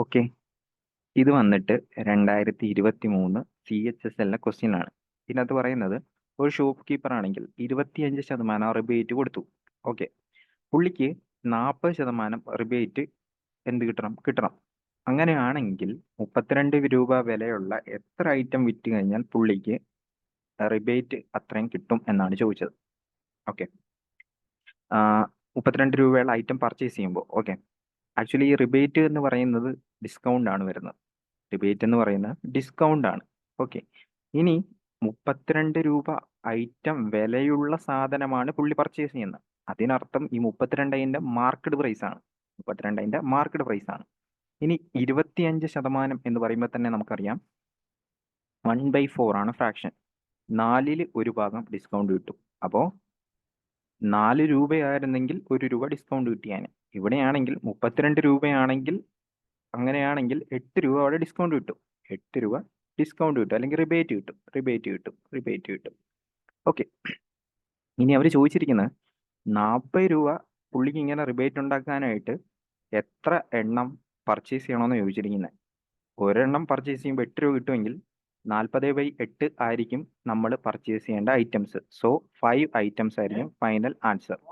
Okay, ഇത് വന്നിട്ട് 2023 CHSL question ആണ്. ഇതിനകത്ത് പറയുന്നത് ഒരു ഷോപ്പ് കീപ്പർ ആണെങ്കിൽ 25% റിബേറ്റ് കൊടുത്തു. ഓക്കെ, പുള്ളിക്ക് 40% റിബേറ്റ് എന്ത് കിട്ടണം. അങ്ങനെയാണെങ്കിൽ 32 രൂപ വിലയുള്ള എത്ര ഐറ്റം വിറ്റ് കഴിഞ്ഞാൽ പുള്ളിക്ക് റിബേറ്റ് അത്രയും കിട്ടും എന്നാണ് ചോദിച്ചത്. ഓക്കെ, 32 രൂപയുള്ള ഐറ്റം പർച്ചേസ് ചെയ്യുമ്പോൾ ഓക്കെ, ആക്ച്വലി ഈ റിബേറ്റ് എന്ന് പറയുന്നത് ഡിസ്കൗണ്ട് ആണ് വരുന്നത്. റിബേറ്റ് എന്ന് പറയുന്നത് ഡിസ്കൗണ്ട് ആണ്. ഓക്കെ, ഇനി 32 രൂപ ഐറ്റം വിലയുള്ള സാധനമാണ് പുള്ളി പർച്ചേസ് ചെയ്യുന്നത്. അതിനർത്ഥം ഈ 32 മാർക്കറ്റ് പ്രൈസ് ആണ്. 32 മാർക്കറ്റ് പ്രൈസ് ആണ്. ഇനി 25% എന്ന് പറയുമ്പോൾ തന്നെ നമുക്കറിയാം 1/4 ആണ് ഫ്രാക്ഷൻ. 1/4 ഡിസ്കൗണ്ട് കിട്ടും. അപ്പോൾ 4 രൂപയായിരുന്നെങ്കിൽ 1 രൂപ ഡിസ്കൗണ്ട് കിട്ടിയാന്. ഇവിടെയാണെങ്കിൽ 32 രൂപയാണെങ്കിൽ അങ്ങനെയാണെങ്കിൽ 8 രൂപ അവിടെ ഡിസ്കൗണ്ട് കിട്ടും. 8 രൂപ ഡിസ്കൗണ്ട് കിട്ടും, അല്ലെങ്കിൽ റിബേറ്റ് കിട്ടും. ഓക്കെ, ഇനി അവർ ചോദിച്ചിരിക്കുന്നത് 40 രൂപ പുള്ളിക്ക് ഇങ്ങനെ റിബേറ്റ് ഉണ്ടാക്കാനായിട്ട് എത്ര എണ്ണം പർച്ചേസ് ചെയ്യണമെന്ന് ചോദിച്ചിരിക്കുന്നത്. ഒരെണ്ണം പർച്ചേസ് ചെയ്യുമ്പോൾ 8 രൂപ കിട്ടുമെങ്കിൽ 40/8 ആയിരിക്കും നമ്മൾ പർച്ചേസ് ചെയ്യേണ്ട ഐറ്റംസ്. സോ 5 ഐറ്റംസ് ആയിരിക്കും ഫൈനൽ ആൻസർ.